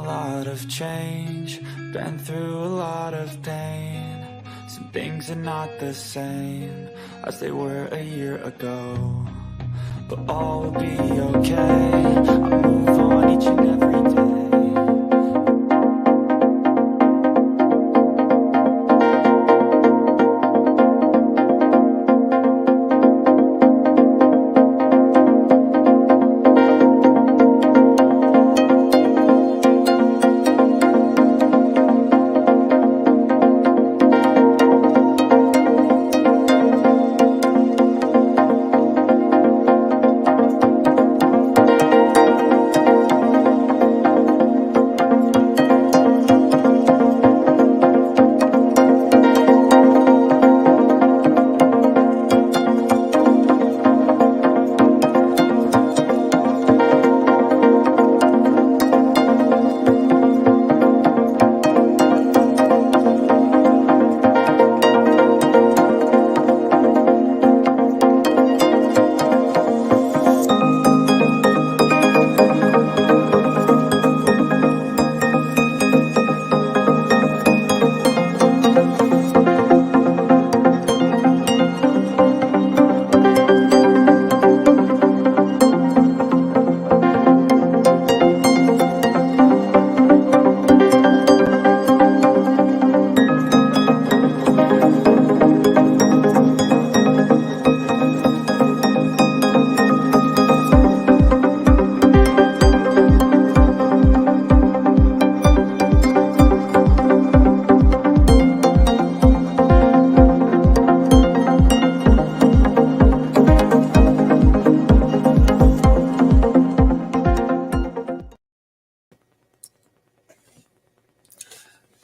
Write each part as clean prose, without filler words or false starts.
lot of change, been through a lot of pain. Some things are not the same as they were a year ago, but all will be okay. I move on each and every day.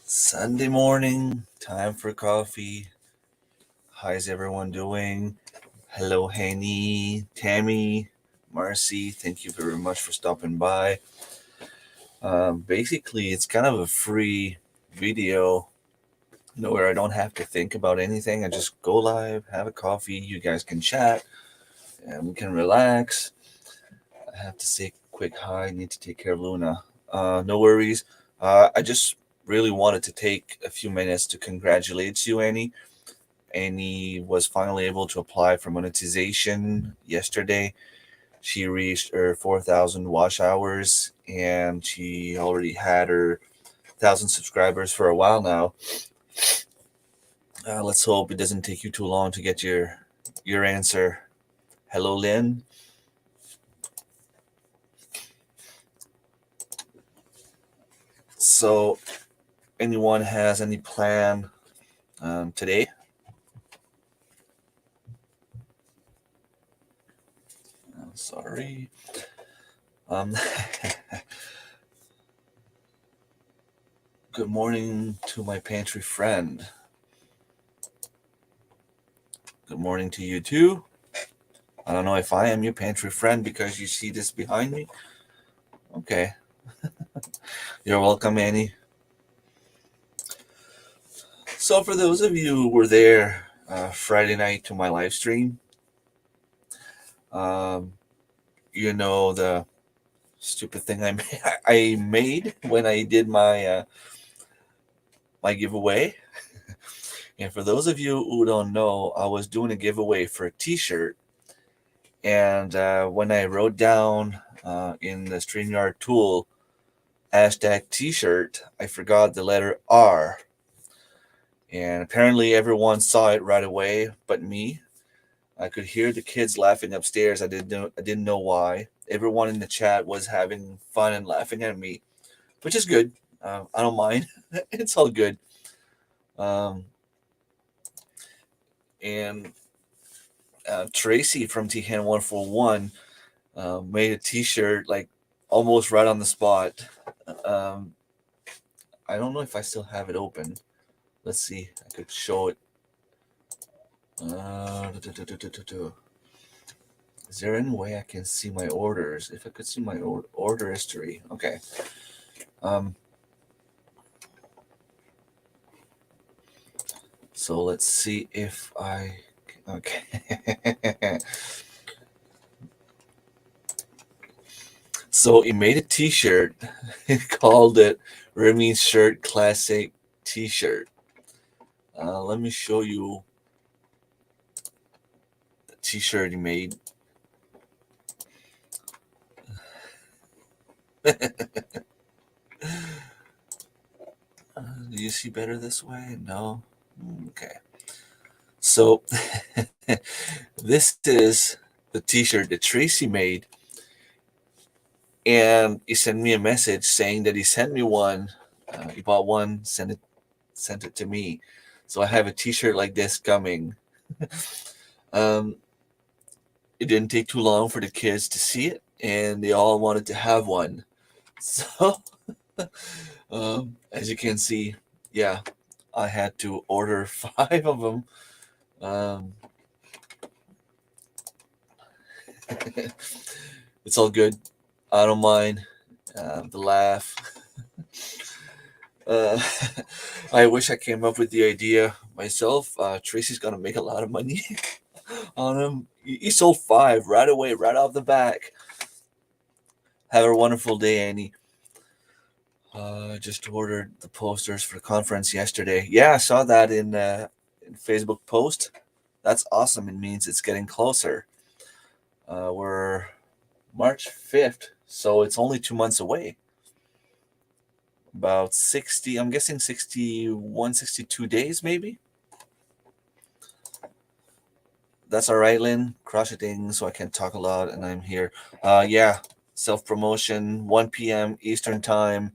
Sunday morning, time for coffee. How's everyone doing? Hello, Henny, Tammy, Marcy. Thank you very much for stopping by. Basically, it's kind of a free video, where I don't have to think about anything. I just go live, have a coffee. You guys can chat, and we can relax. I have to say quick hi. I need to take care of Luna. No worries. I just really wanted to take a few minutes to congratulate you, Annie. Annie was finally able to apply for monetization yesterday. She reached her 4,000 watch hours, and she already had her 1,000 subscribers for a while now. Let's hope it doesn't take you too long to get your answer. Hello, Lynn. So, anyone has any plan today? Sorry. Good morning to my pantry friend. Good morning to you too. I don't know if I am your pantry friend because you see this behind me. Okay. You're welcome, Annie. So for those of you who were there Friday night to my live stream, the stupid thing I made when I did my giveaway. And for those of you who don't know, I was doing a giveaway for a t-shirt. And when I wrote down in the StreamYard tool, hashtag t-shirt, I forgot the letter R. And apparently everyone saw it right away, but me. I could hear the kids laughing upstairs. I didn't know why. Everyone in the chat was having fun and laughing at me, which is good. I don't mind. It's all good. And Tracy from THN141 made a t-shirt like almost right on the spot. I don't know if I still have it open. Let's see. I could show it. Is there any way I can see my orders? If I could see my order history. Okay. So let's see if I... Okay. So he made a T-shirt. He called it Remy's Shirt Classic T-shirt. Let me show you the T-shirt he made. Do you see better this way? No? Okay. So this is the T-shirt that Tracy made, and he sent me a message saying that he sent me one. He bought one, sent it to me. So I have a T-shirt like this coming. um, it didn't take too long for the kids to see it, and they all wanted to have one. So as you can see, yeah, I had to order 5 of them. It's all good. I don't mind the laugh. Uh, I wish I came up with the idea myself. Tracy's gonna make a lot of money on them. He sold 5 right away, right off the back. Have a wonderful day, Annie. I just ordered the posters for the conference yesterday. Yeah, I saw that in Facebook post. That's awesome. It means it's getting closer. We're March 5th, so it's only 2 months away. About 60, I'm guessing 61, 62 days maybe. That's all right, Lynn. Crocheting, so I can talk a lot, and I'm here. Yeah, self-promotion, 1 p.m. Eastern Time.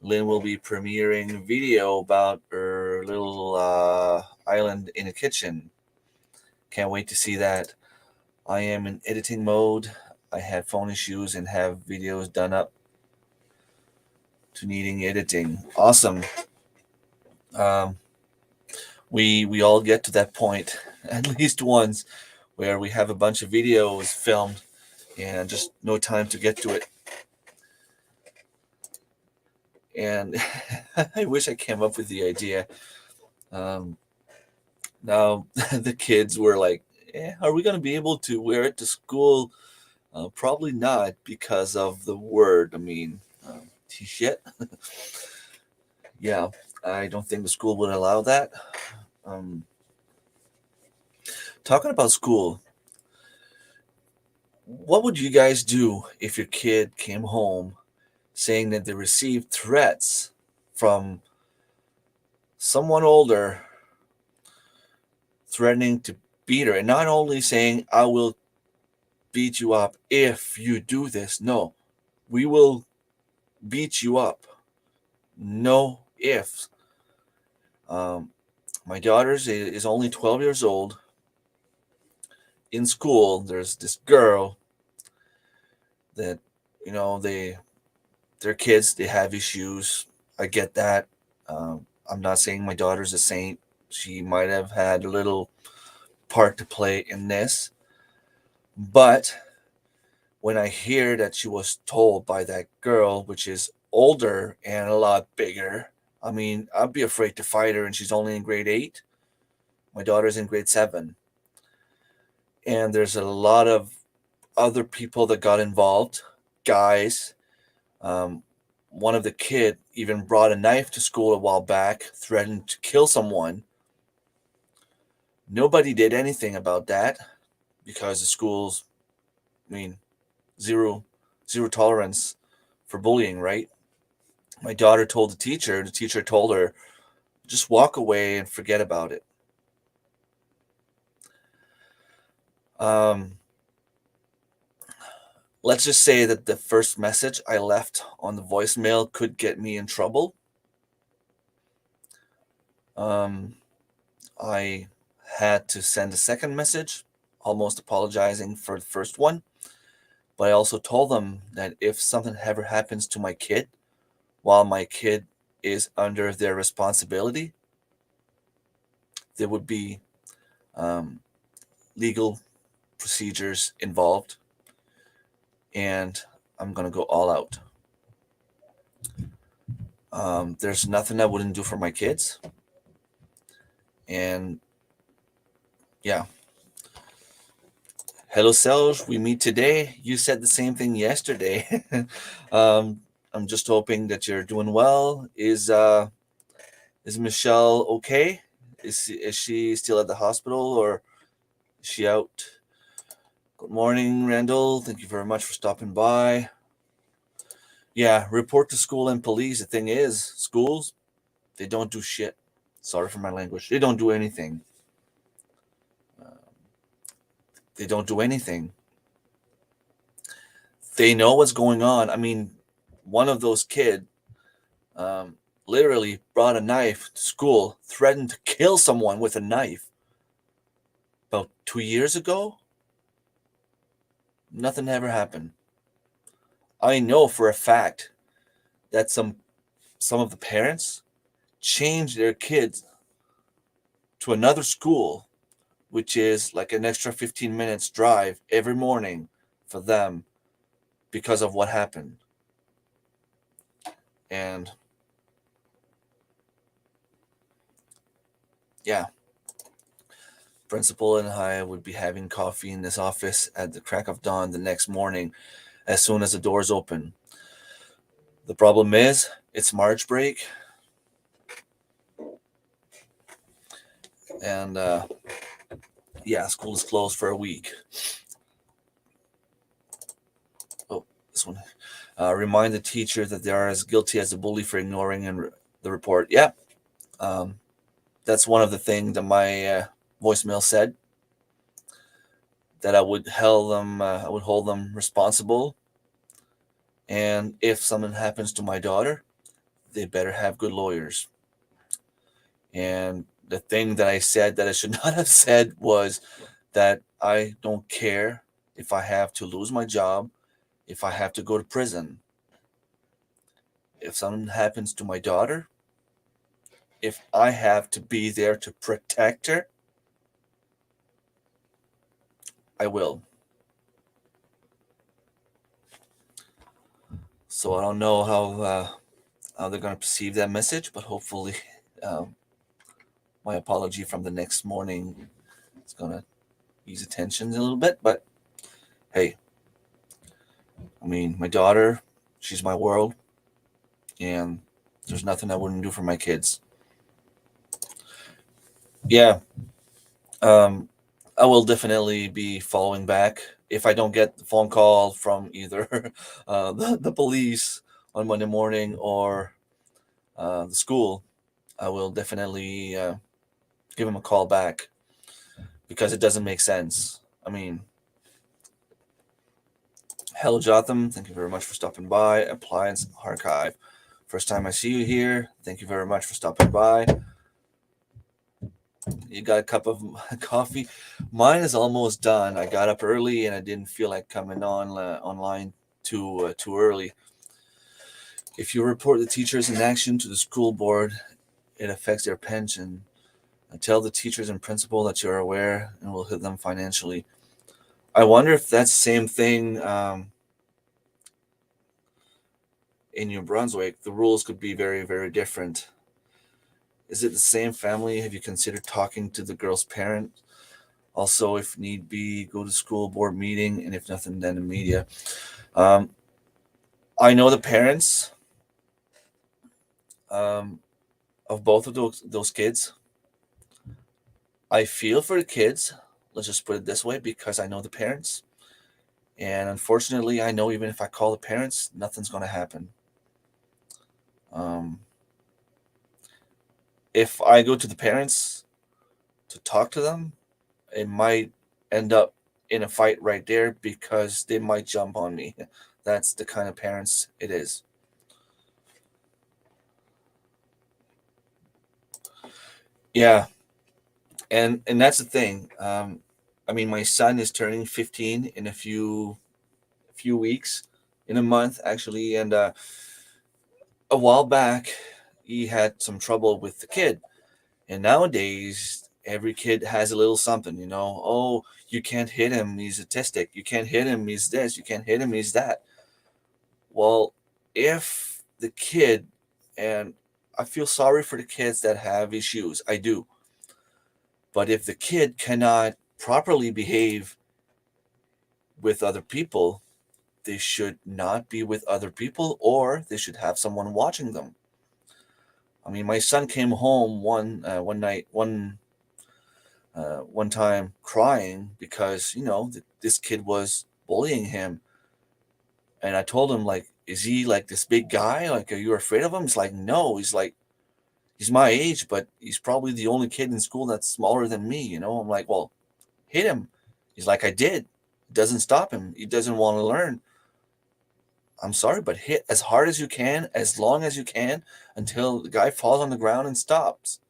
Lynn will be premiering video about her little island in a kitchen. Can't wait to see that. I am in editing mode. I had phone issues and have videos done up to needing editing. Awesome. Um, we all get to that point at least once where we have a bunch of videos filmed and just no time to get to it. And I wish I came up with the idea. Now the kids were like, are we going to be able to wear it to school? Probably not, because of the word. I mean, t-shirt. Yeah, I don't think the school would allow that. Talking about school, what would you guys do if your kid came home saying that they received threats from someone older, threatening to beat her, and not only saying, I will beat you up if you do this? No, we will beat you up. No ifs. My daughter is only 12 years old. In school, there's this girl that, they're kids, they have issues. I get that. I'm not saying my daughter's a saint. She might have had a little part to play in this. But when I hear that she was told by that girl, which is older and a lot bigger, I mean, I'd be afraid to fight her, and she's only in grade 8. My daughter's in grade 7. And there's a lot of other people that got involved, guys. One of the kid even brought a knife to school a while back, threatened to kill someone. Nobody did anything about that because the schools, I mean, zero tolerance for bullying, right? My daughter told the teacher told her, just walk away and forget about it. Let's just say that the first message I left on the voicemail could get me in trouble. I had to send a second message, almost apologizing for the first one. But I also told them that if something ever happens to my kid while my kid is under their responsibility, there would be legal procedures involved, and I'm going to go all out. There's nothing I wouldn't do for my kids. And yeah, Hello, Serge. We meet today. You said the same thing yesterday. I'm just hoping that you're doing well. Is Michelle okay? Is she still at the hospital or is she out? Good morning, Randall. Thank you very much for stopping by. Yeah, report to school and police. The thing is, schools, they don't do shit. Sorry for my language. They don't do anything. They don't do anything. They know what's going on. I mean, one of those kids um, literally brought a knife to school, threatened to kill someone with a knife. About 2 years ago, nothing ever happened. I know for a fact that some of the parents changed their kids to another school, which is like an extra 15 minutes drive every morning for them because of what happened. And yeah, principal and I would be having coffee in this office at the crack of dawn the next morning as soon as the doors open. The problem is, it's March break, and yeah, school is closed for a week. Oh, this one. Remind the teacher that they are as guilty as the bully for ignoring the report. Yeah, um, that's one of the things that my voicemail said. That I would I would hold them responsible, and if something happens to my daughter, they better have good lawyers. And the thing that I said that I should not have said was that I don't care if I have to lose my job, if I have to go to prison. If something happens to my daughter, if I have to be there to protect her, I will. So I don't know how they're going to perceive that message, but hopefully, um, my apology from the next morning is going to ease tensions a little bit. But hey, I mean, my daughter, she's my world, and there's nothing I wouldn't do for my kids. Yeah, um, I will definitely be following back if I don't get the phone call from either the police on Monday morning or the school. I will definitely give him a call back because it doesn't make sense. I mean, hello, Jotham. Thank you very much for stopping by. Appliance Archive. First time I see you here. Thank you very much for stopping by. You got a cup of coffee? Mine is almost done. I got up early and I didn't feel like coming on online too early. If you report the teachers in action to the school board, it affects their pension. I tell the teachers and principal that you're aware and will hit them financially. I wonder if that's the same thing in New Brunswick. The rules could be very, very different. Is it the same family? Have you considered talking to the girl's parent? Also, if need be, go to school board meeting, and if nothing, then the media. Um, I know the parents um, of both of those kids. I feel for the kids. Let's just put it this way, because I know the parents, and unfortunately, I know even if I call the parents, nothing's going to happen. Um, if I go to the parents to talk to them, it might end up in a fight right there because they might jump on me. That's the kind of parents it is. Yeah, and that's the thing. I mean, my son is turning 15 in a few weeks, in a month actually, and a while back he had some trouble with the kid, and nowadays every kid has a little something, you know. Oh, you can't hit him, he's autistic. You can't hit him, he's this. You can't hit him, he's that. Well, if the kid, and I feel sorry for the kids that have issues, I do. But if the kid cannot properly behave with other people, they should not be with other people, or they should have someone watching them. I mean, my son came home one time crying because this kid was bullying him, and I told him, like, is he like this big guy? Like, are you afraid of him? He's like, no. He's like, he's my age, but he's probably the only kid in school that's smaller than me. I'm like, well, hit him. He's like, I did. It doesn't stop him. He doesn't want to learn. I'm sorry, but hit as hard as you can, as long as you can, until the guy falls on the ground and stops.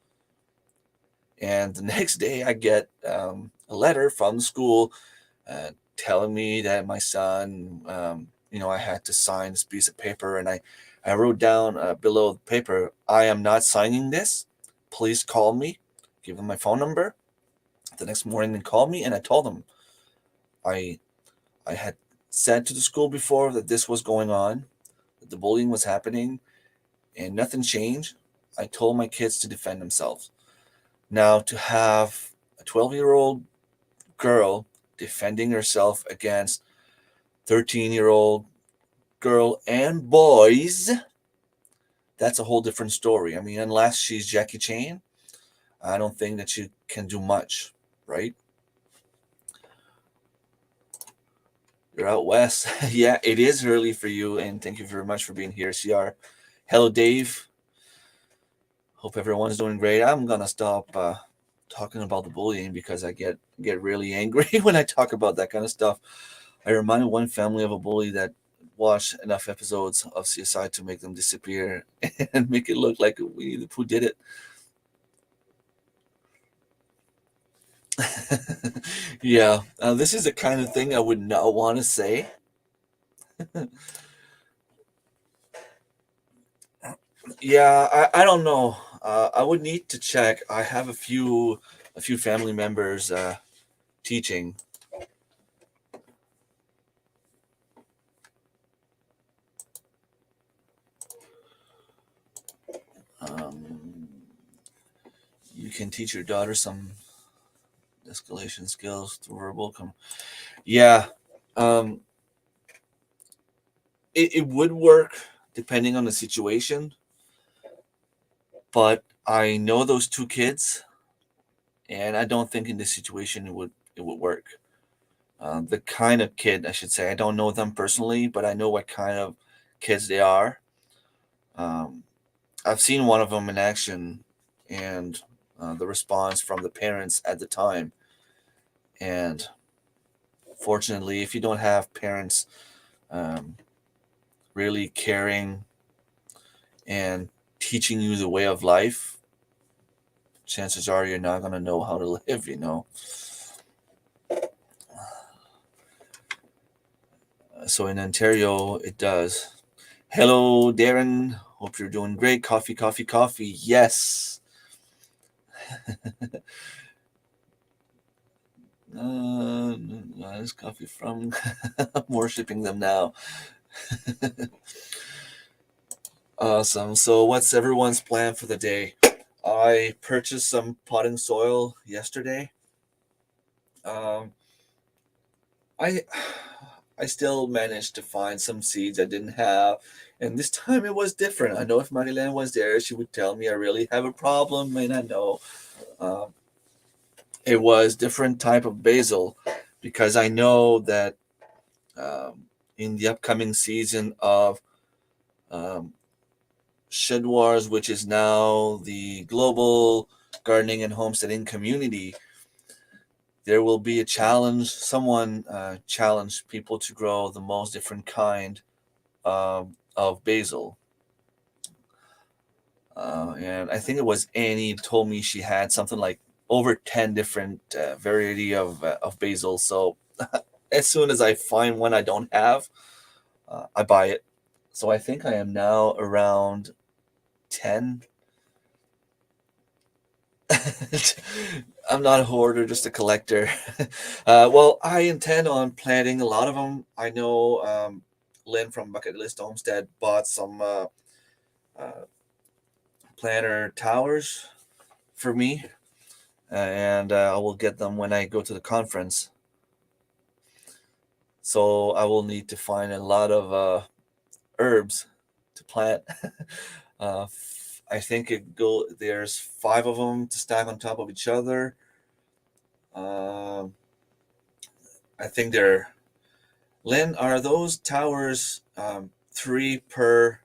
And the next day, I get a letter from the school telling me that my son, I had to sign this piece of paper. And I wrote down below the paper, I am not signing this. Please call me. Give them my phone number. The next morning, they called me, and I told them I had said to the school before that this was going on, that the bullying was happening, and nothing changed. I told my kids to defend themselves. Now, to have a 12-year-old girl defending herself against 13-year-old girl and boys, that's a whole different story. I mean, unless she's Jackie Chan, I don't think that she can do much, right? You're out west. Yeah, it is early for you, and thank you very much for being here, CR. Hello, Dave. Hope everyone's doing great. I'm gonna stop talking about the bullying because I get really angry when I talk about that kind of stuff. I remind one family of a bully that watched enough episodes of CSI to make them disappear and make it look like Winnie the Pooh did it. Yeah, this is the kind of thing I would not want to say. Yeah, I don't know. I would need to check. I have a few family members teaching. You can teach your daughter some escalation skills through verbal. Yeah, um, it would work depending on the situation, but I know those two kids, and I don't think in this situation it would work. The kind of kid, I should say, I don't know them personally, but I know what kind of kids they are. Um, I've seen one of them in action, and the response from the parents at the time. And fortunately, if you don't have parents um, really caring and teaching you the way of life, chances are you're not going to know how to live. So in Ontario, it does. Hello, Darren. Hope you're doing great. Coffee, coffee, coffee. Yes. This coffee from. I'm worshipping them now. Awesome. So, what's everyone's plan for the day? I purchased some potting soil yesterday. Um, I I still managed to find some seeds I didn't have, and this time it was different. I know if Marilyn was there, she would tell me I really have a problem, and I know um, it was different type of basil because I know that um, in the upcoming season of um, Shed Wars, which is now the global gardening and homesteading community, there will be a challenge. Someone challenged people to grow the most different kind of basil. And I think it was Annie told me she had something like over 10 different variety of basil. So as soon as I find one I don't have, I buy it. So I think I am now around 10. I'm not a hoarder, just a collector. Well, I intend on planting a lot of them. I know Lynn from Bucket List Homestead bought some uh, planter towers for me, and I will get them when I go to the conference. So I will need to find a lot of herbs to plant. I think there's 5 of them to stack on top of each other. I think they're Lynn. Are those towers 3 per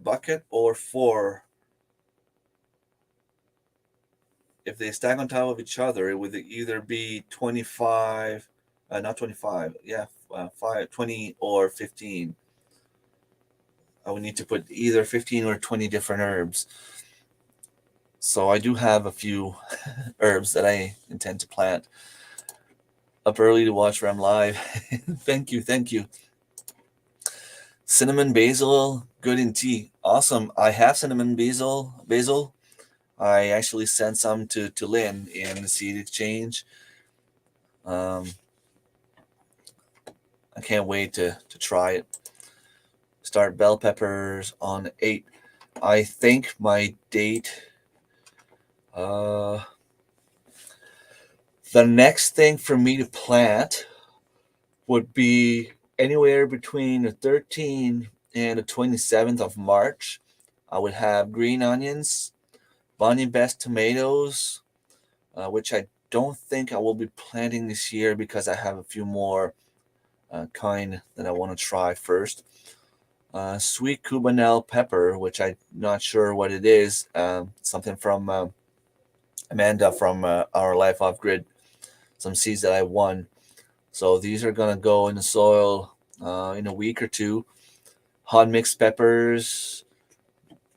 bucket or 4? If they stack on top of each other, it would either be 25, not 25, yeah, 20 or 15. I would need to put either 15 or 20 different herbs. So I do have a few herbs that I intend to plant. Up early to watch Rem live. Thank you. Cinnamon basil, good in tea. Awesome. I have cinnamon basil. I actually sent some to Lynn in the seed exchange. I can't wait to try it. Start bell peppers on 8. I think my date. The next thing for me to plant would be anywhere between the 13th and the 27th of March. I would have green onions, Bonnie Best tomatoes, which I don't think I will be planting this year because I have a few more kind that I want to try first. Sweet Cubanelle pepper, which I'm not sure what it is. Something from Amanda from Our Life Off Grid. Some seeds that I won. So these are going to go in the soil in a week or two. Hot mixed peppers,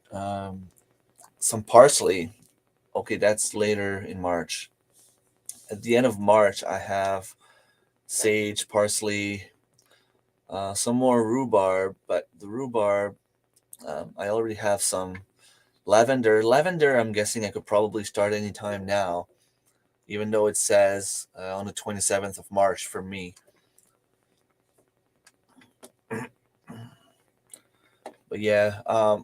some parsley. Okay, that's later in March. At the end of March, I have sage, parsley, some more rhubarb, but the rhubarb, I already have some lavender. Lavender, I'm guessing I could probably start anytime now, even though it says on the 27th of March for me. But yeah,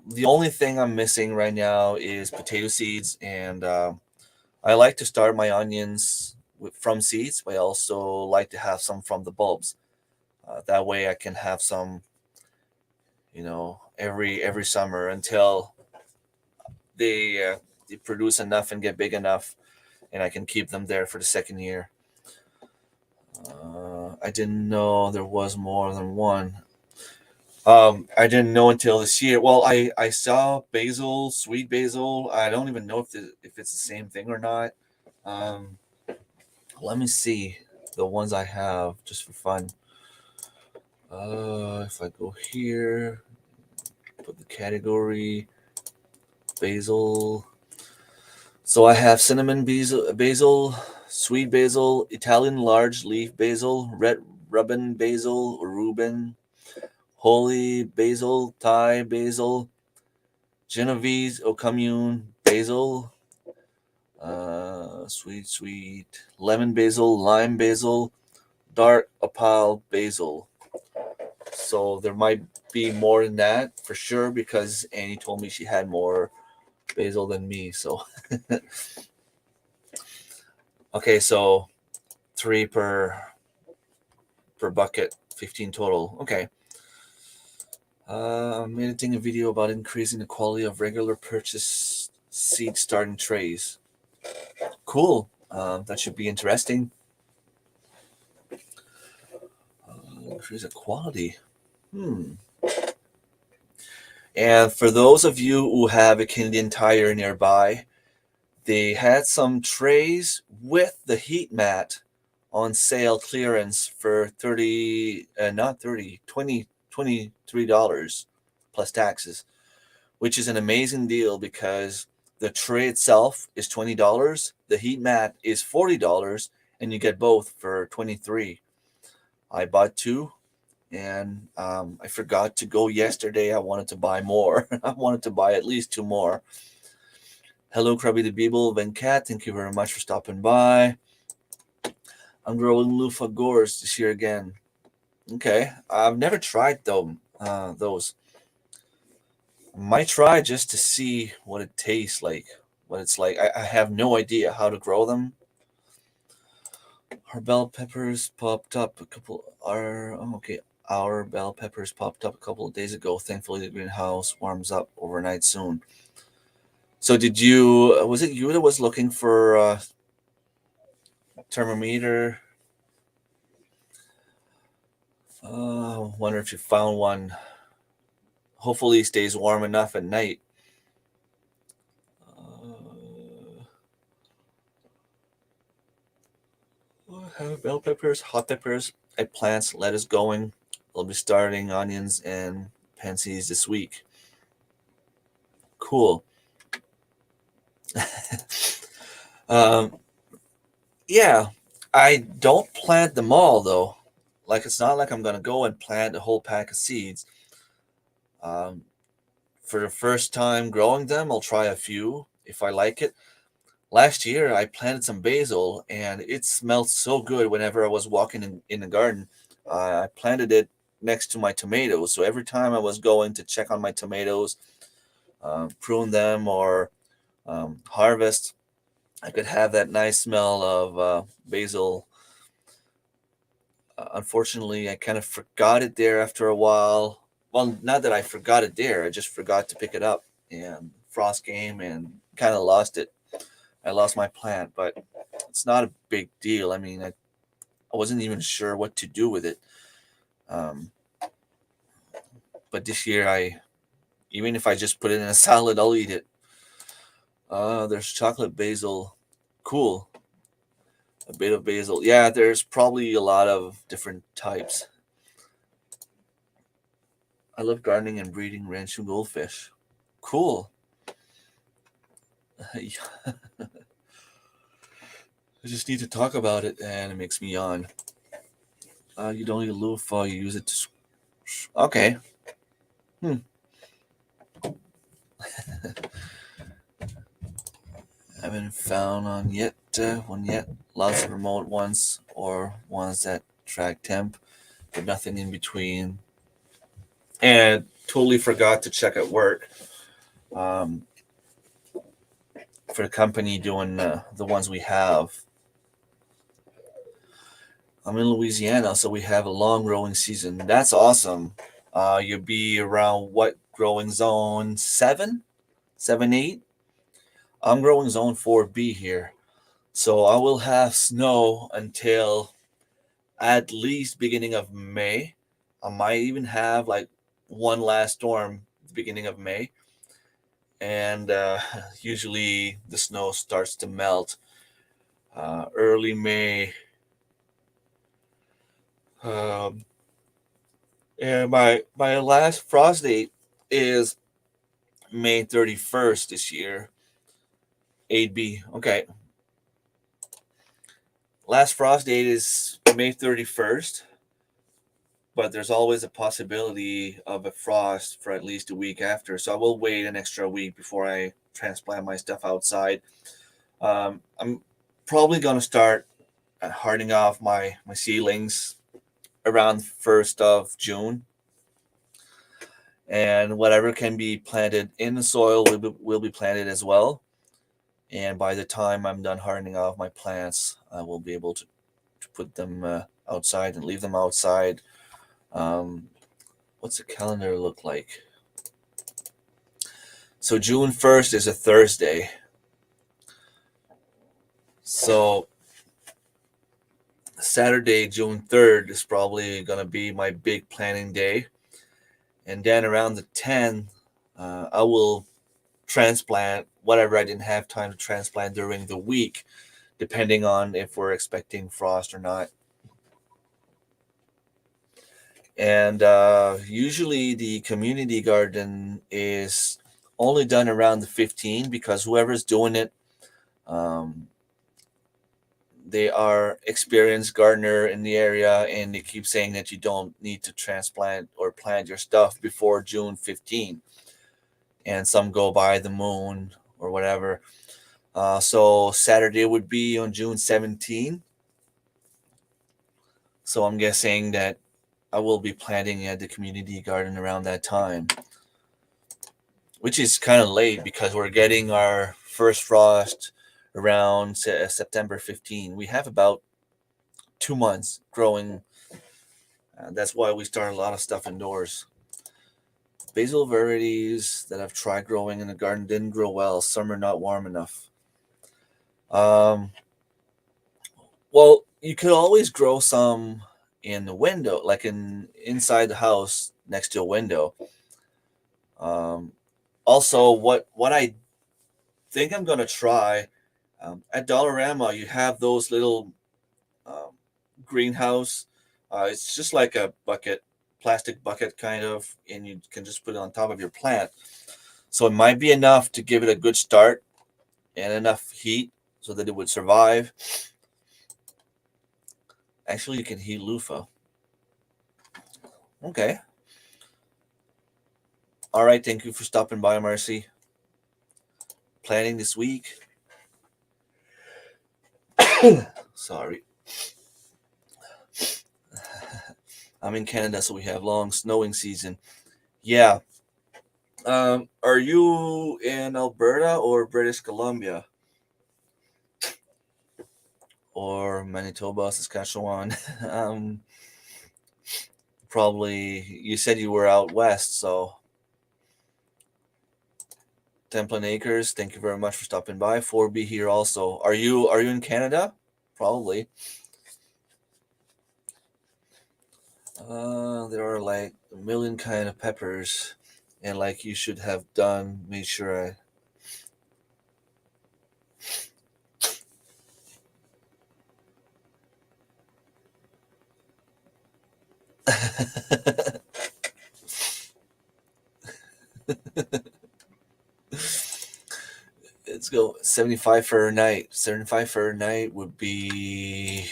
the only thing I'm missing right now is potato seeds, and I like to start my onions from seeds, but I also like to have some from the bulbs. That way, I can have some, every summer until they produce enough and get big enough, and I can keep them there for the second year. I didn't know there was more than one. I didn't know until this year. Well, I saw basil, sweet basil. I don't even know if it's the same thing or not. Um, Let me see the ones I have just for fun. If I go here, put the category basil. So I have cinnamon basil, sweet basil, Italian large leaf basil, red Reuben basil, Reuben, holy basil, Thai basil, Genovese or commune basil, sweet, lemon basil, lime basil, dark opal basil. So there might be more than that for sure because Annie told me she had more basil than me. So, okay, so 3 per bucket, 15 total. Okay. I'm editing a video about increasing the quality of regular purchase seed starting trays. Cool. That should be interesting. Increase the quality. And for those of you who have a Canadian Tire nearby, they had some trays with the heat mat on sale clearance for $23 plus taxes, which is an amazing deal because the tray itself is $20, the heat mat is $40, and you get both for $23. I bought 2, and I forgot to go yesterday. I wanted to buy more. I wanted to buy at least 2 more. Hello, Krabby the Beeble, Venkat. Thank you very much for stopping by. I'm growing loofah gores this year again. Okay, I've never tried those. I might try just to see what it tastes like, what it's like. I have no idea how to grow them. Our bell peppers popped up a couple. Our bell peppers popped up a couple of days ago. Thankfully, the greenhouse warms up overnight soon. So, was it you that was looking for a thermometer? Wonder if you found one. Hopefully, it stays warm enough at night. Have bell peppers, hot peppers, eggplants, lettuce going. I'll be starting onions and pansies this week. Cool. um, yeah, I don't plant them all though. Like it's not like I'm gonna go and plant a whole pack of seeds. Um, for the first time growing them, I'll try a few if I like it. Last year, I planted some basil, and it smelled so good whenever I was walking in the garden. I planted it next to my tomatoes, so every time I was going to check on my tomatoes, prune them, or harvest, I could have that nice smell of basil. Unfortunately, I kind of forgot it there after a while. Well, not that I forgot it there, I just forgot to pick it up, and frost came and kind of lost it. I lost my plant, but it's not a big deal. I mean, I wasn't even sure what to do with it. Um, but this year, even if I just put it in a salad, I'll eat it. There's chocolate basil. Cool. A bit of basil. Yeah, there's probably a lot of different types. I love gardening and breeding rancho goldfish. Cool. I just need to talk about it, and it makes me yawn. You don't need a loofah. You use it to. Okay. Hmm. Haven't found one yet. Lots of remote ones or ones that track temp, but nothing in between. And totally forgot to check at work. Um, for the company doing the ones we have. I'm in Louisiana, so we have a long growing season. That's awesome. You'll be around what growing zone 7, 7, 8? I'm growing zone 4B here. So I will have snow until at least beginning of May. I might even have like one last storm at the beginning of May. And usually the snow starts to melt early May. Um, and my last frost date is May 31st this year. 8B. Okay. Last frost date is May 31st, but there's always a possibility of a frost for at least a week after. So I will wait an extra week before I transplant my stuff outside. I'm probably going to start hardening off my seedlings around 1st of June. And whatever can be planted in the soil will be planted as well. And by the time I'm done hardening off my plants, I will be able to put them outside and leave them outside. What's the calendar look like? So June 1st is a Thursday. So Saturday, June 3rd is probably going to be my big planting day. And then around the 10th, I will transplant whatever I didn't have time to transplant during the week, depending on if we're expecting frost or not. And usually the community garden is only done around the 15th because whoever's doing it, they are experienced gardener in the area, and they keep saying that you don't need to transplant or plant your stuff before June 15th. And some go by the moon or whatever. So Saturday would be on June 17th. So I'm guessing that I will be planting at the community garden around that time, which is kind of late because we're getting our first frost around September 15. We have about 2 months growing. That's why we start a lot of stuff indoors. Basil varieties that I've tried growing in the garden didn't grow well. Some are not warm enough. Um, well, you could always grow some in the window, like inside the house next to a window. Um, Also, what I think I'm gonna try at Dollarama, you have those little um, greenhouse. It's just like a bucket, plastic bucket kind of, and you can just put it on top of your plant. So it might be enough to give it a good start and enough heat so that it would survive. Actually, you can heat loofah. Okay. All right. Thank you for stopping by, Marcy. Planning this week. Sorry. I'm in Canada, so we have long snowing season. Yeah. Are you in Alberta or British Columbia or Manitoba, Saskatchewan? um, Probably. You said you were out west, so Templin Acres. Thank you very much for stopping by. 4B here also. Are you in Canada? Probably. There are like a million kind of peppers, and like you should have done, made sure I. Let's go 75 for a night. 75 for a night would be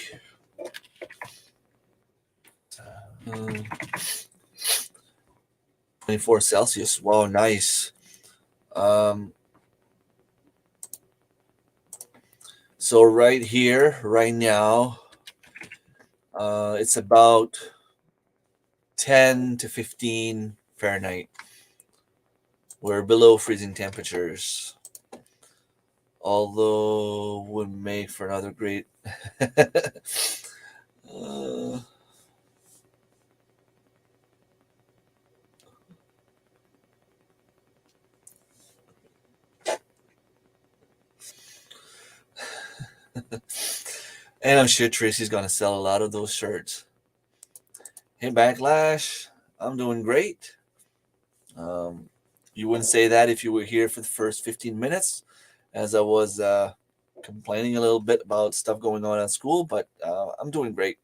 24 Celsius. Wow, nice. Um, so right here, right now, it's about 10 to 15 Fahrenheit. We're below freezing temperatures. Although would make for another great. uh, and I'm sure Tracy's gonna sell a lot of those shirts. Hey, Backlash, I'm doing great. Um, you wouldn't say that if you were here for the first 15 minutes, as I was complaining a little bit about stuff going on at school, but I'm doing great.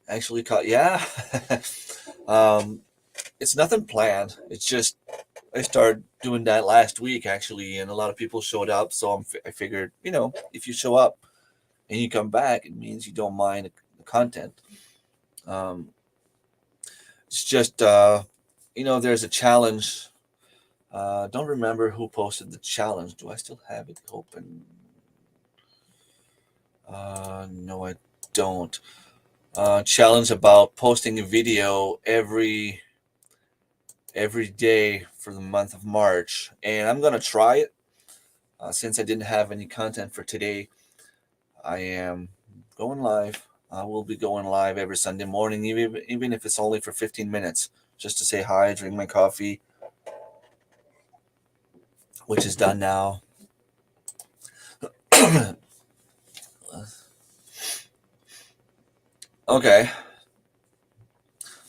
Actually, yeah. It's nothing planned. It's just I started doing that last week, actually, and a lot of people showed up. So I figured, if you show up and you come back, it means you don't mind the content. It's just, there's a challenge. Don't remember who posted the challenge. Do I still have it open? No, I don't. Challenge about posting a video every day for the month of March, and I'm gonna try it. Since I didn't have any content for today, I am going live. I will be going live every Sunday morning, even if it's only for 15 minutes, just to say hi, drink my coffee, which is done now. Okay.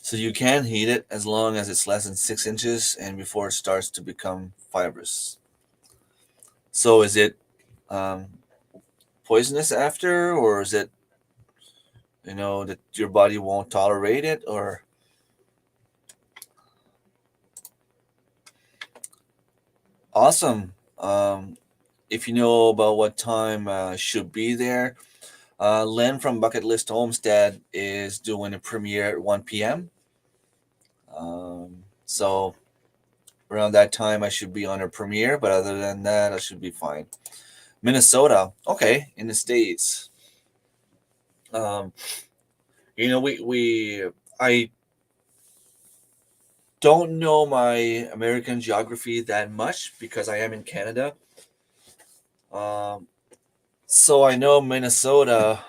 So you can heat it as long as it's less than 6 inches and before it starts to become fibrous. So is it poisonous after, or is it, that your body won't tolerate it, or? Awesome. If you know about what time should be there, Len from Bucket List Homestead is doing a premiere at 1 p.m. So around that time, I should be on a premiere, but other than that, I should be fine. Minnesota, okay, in the States. I don't know my American geography that much because I am in Canada. Um, So I know Minnesota,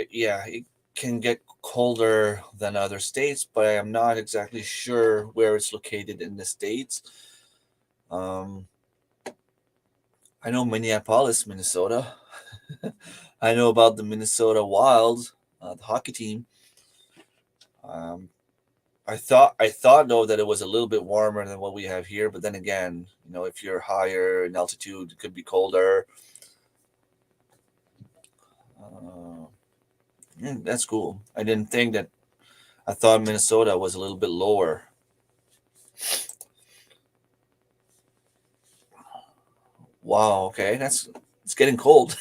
yeah, it can get colder than other states, but I am not exactly sure where it's located in the states. Um, I know Minneapolis, Minnesota. I know about the Minnesota Wild, the hockey team. Um, I thought though that it was a little bit warmer than what we have here, but then again, if you're higher in altitude, it could be colder. Uh, yeah, that's cool. I didn't think that. I thought Minnesota was a little bit lower. Wow. Okay, it's getting cold.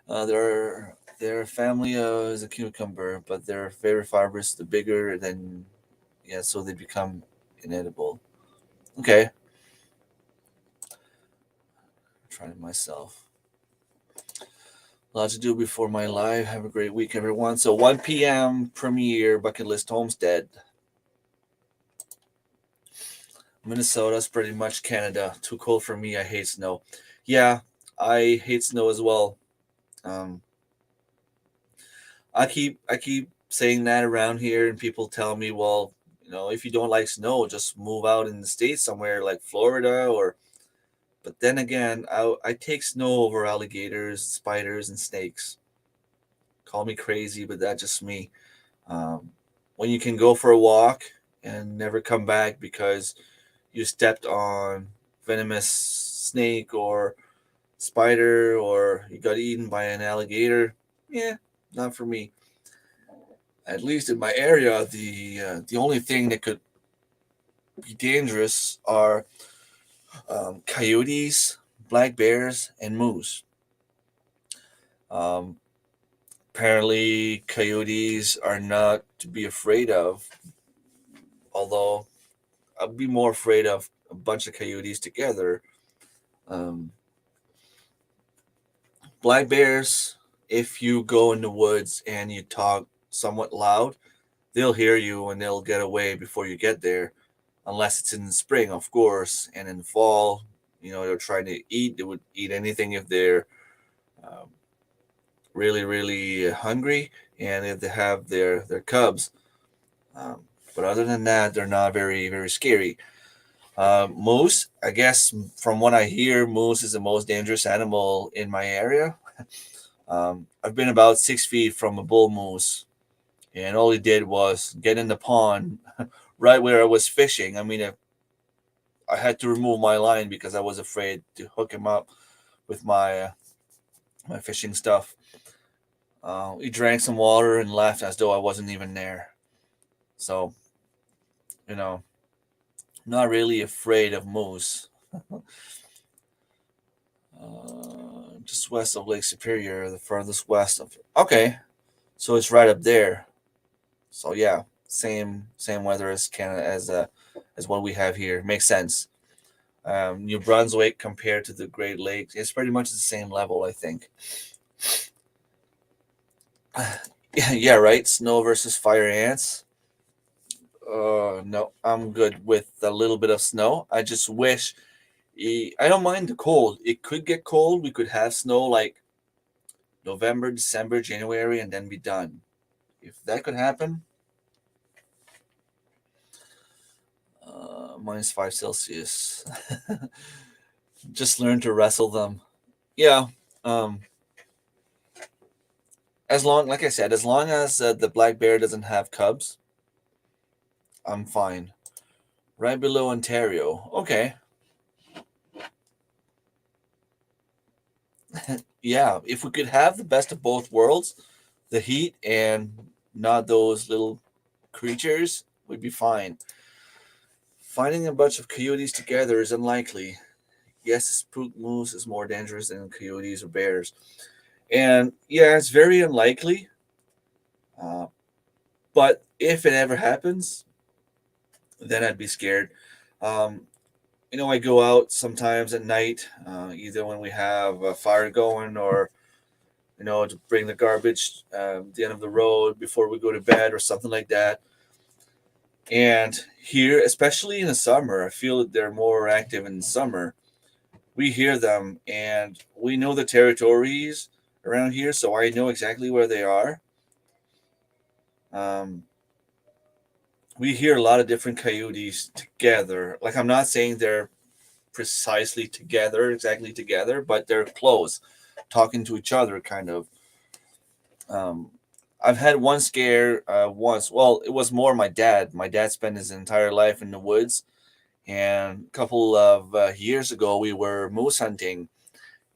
Their family is a cucumber, but they're very fibrous. The bigger, then yeah, so they become inedible. Okay, try it myself. A lot to do before my live. Have a great week, everyone. So 1 p.m. premiere Bucket List Homestead. Minnesota's pretty much Canada. Too cold for me. I hate snow. Yeah, I hate snow as well. Um, I keep saying that around here, and people tell me, well, if you don't like snow, just move out in the states somewhere like Florida or. But then again, I take snow over alligators, spiders, and snakes. Call me crazy, but that's just me. Um, when you can go for a walk and never come back because you stepped on venomous snake or spider or you got eaten by an alligator, yeah, not for me. At least in my area, the only thing that could be dangerous are coyotes, black bears, and moose. Um, Apparently, coyotes are not to be afraid of, although I'd be more afraid of a bunch of coyotes together. Um, Black bears, if you go in the woods and you talk somewhat loud, they'll hear you and they'll get away before you get there, unless it's in the spring, of course. And in the fall, they're trying to eat. They would eat anything if they're um, really, really hungry and if they have their cubs. Um, but other than that, they're not very, very scary. Moose, I guess, from what I hear, moose is the most dangerous animal in my area. I've been about 6 feet from a bull moose, and all he did was get in the pond right where I was fishing. I mean, I had to remove my line because I was afraid to hook him up with my fishing stuff. He drank some water and left as though I wasn't even there. So, you know, not really afraid of moose. Just west of Lake Superior, the furthest west of. Okay, so it's right up there. So yeah, same weather as Canada as what we have here. Makes sense. New Brunswick compared to the Great Lakes, it's pretty much the same level, I think. Yeah, right. Snow versus fire ants. No, I'm good with a little bit of snow. I just wish I don't mind the cold. It could get cold. We could have snow like November, December, January, and then be done. If that could happen, -5 Celsius. Just learn to wrestle them. Yeah. Um, as long, like I said, as long as the black bear doesn't have cubs, I'm fine. Right below Ontario. Okay. Yeah. If we could have the best of both worlds, the heat and not those little creatures, we'd be fine. Finding a bunch of coyotes together is unlikely. Yes, a spook moose is more dangerous than coyotes or bears. And yeah, it's very unlikely. Uh, but if it ever happens, then I'd be scared. Um, I go out sometimes at night, either when we have a fire going or, to bring the garbage at the end of the road before we go to bed or something like that. And here, especially in the summer, I feel that they're more active in the summer. we hear them, and we know the territories around here, so I know exactly where they are. Um, we hear a lot of different coyotes together. Like, I'm not saying they're precisely together, exactly together, but they're close, talking to each other, kind of. Um, I've had one scare once. Well, it was more my dad. My dad spent his entire life in the woods, and a couple of years ago, we were moose hunting,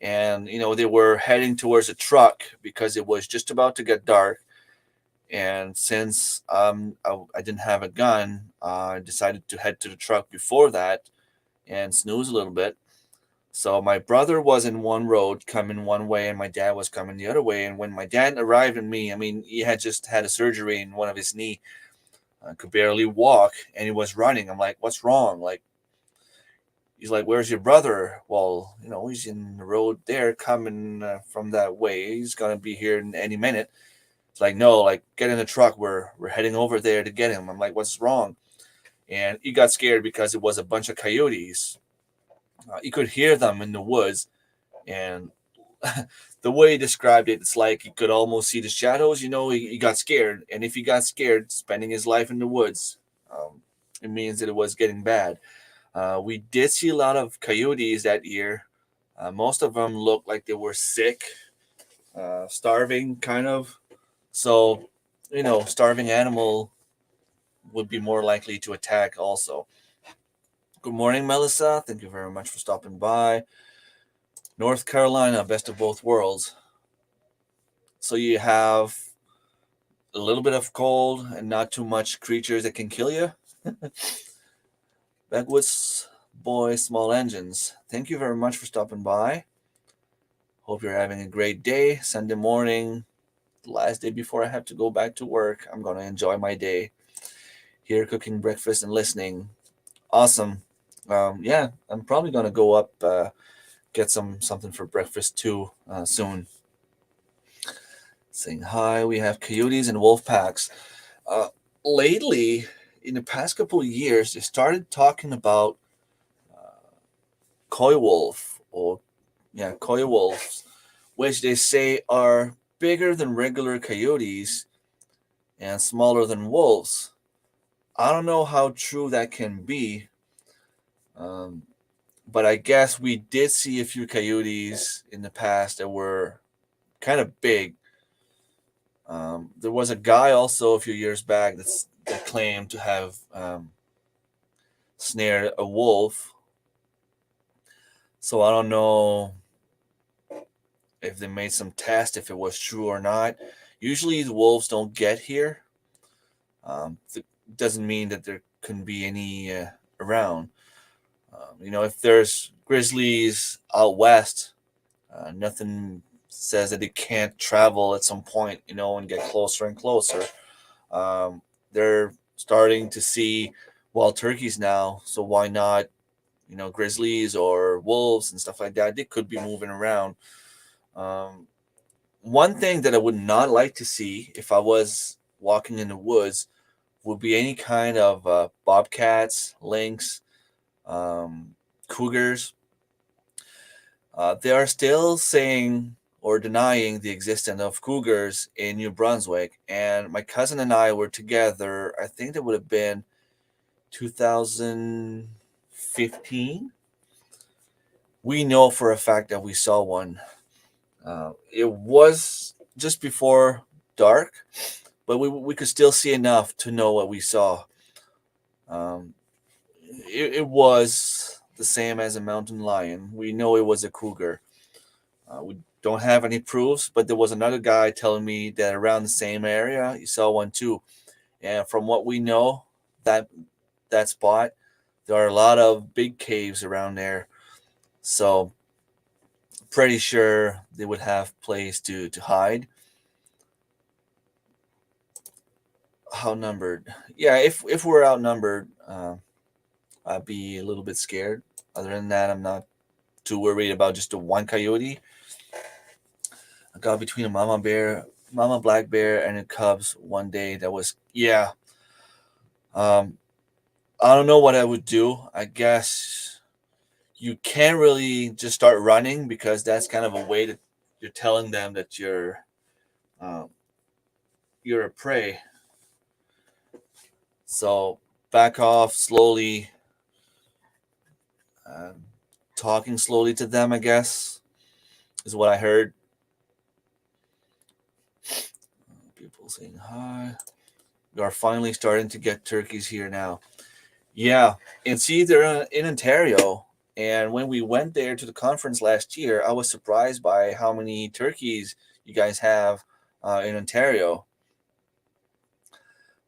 and they were heading towards a truck because it was just about to get dark. And since I didn't have a gun, I decided to head to the truck before that and snooze a little bit. So my brother was in one road coming one way, and my dad was coming the other way. And when my dad arrived and me, I mean, he had just had a surgery in one of his knee, could barely walk, and he was running. I'm like, what's wrong? Like, he's like, where's your brother? Well, he's in the road there coming from that way. He's gonna be here in any minute. It's like, no, like, get in the truck. We're heading over there to get him. I'm like, what's wrong? And he got scared because it was a bunch of coyotes. You could hear them in the woods, and the way he described it, it's like he could almost see the shadows. He got scared, and if he got scared, spending his life in the woods, it means that it was getting bad. We did see a lot of coyotes that year. Most of them looked like they were sick, starving, kind of. So, starving animal would be more likely to attack also. Good morning, Melissa. Thank you very much for stopping by. North Carolina, best of both worlds. So you have a little bit of cold and not too much creatures that can kill you. Backwoods Boy Small Engines. Thank you very much for stopping by. Hope you're having a great day. Sunday morning, the last day before I have to go back to work. I'm going to enjoy my day here cooking breakfast and listening. Awesome. Yeah, I'm probably going to go up, get something for breakfast too soon. Saying hi. We have coyotes and wolf packs. Uh, lately, in the past couple of years, they started talking about coy wolf or coy wolves, which they say are bigger than regular coyotes and smaller than wolves. I don't know how true that can be, um, but I guess we did see a few coyotes in the past that were kind of big. There was a guy also a few years back that claimed to have snared a wolf. So I don't know if they made some test, if it was true or not. Usually the wolves don't get here. It doesn't mean that there couldn't be any around. If there's grizzlies out west, nothing says that it can't travel at some point, and get closer and closer. They're starting to see wild turkeys now, so why not, grizzlies or wolves and stuff like that? They could be moving around. Um, One thing that I would not like to see if I was walking in the woods would be any kind of bobcats, lynx, um, cougars. They are still saying or denying the existence of cougars in New Brunswick. And my cousin and I were together, I think that would have been 2015. We know for a fact that we saw one. It was just before dark, but we could still see enough to know what we saw. Um, it was the same as a mountain lion. We know it was a cougar. We don't have any proofs, but there was another guy telling me that around the same area he saw one too. And from what we know, that that spot, there are a lot of big caves around there. So pretty sure they would have place to hide. How numbered? Yeah, if we're outnumbered, I'd be a little bit scared. Other than that, I'm not too worried about just the one coyote. I got between a mama black bear, and the cubs one day. That was, yeah. Um, I don't know what I would do. I guess you can't really just start running, because that's kind of a way that you're telling them that um, you're a prey. So back off slowly, um, talking slowly to them, I guess, is what I heard. People saying hi. We are finally starting to get turkeys here now. Yeah, and see, they're in Ontario. And when we went there to the conference last year, I was surprised by how many turkeys you guys have in Ontario.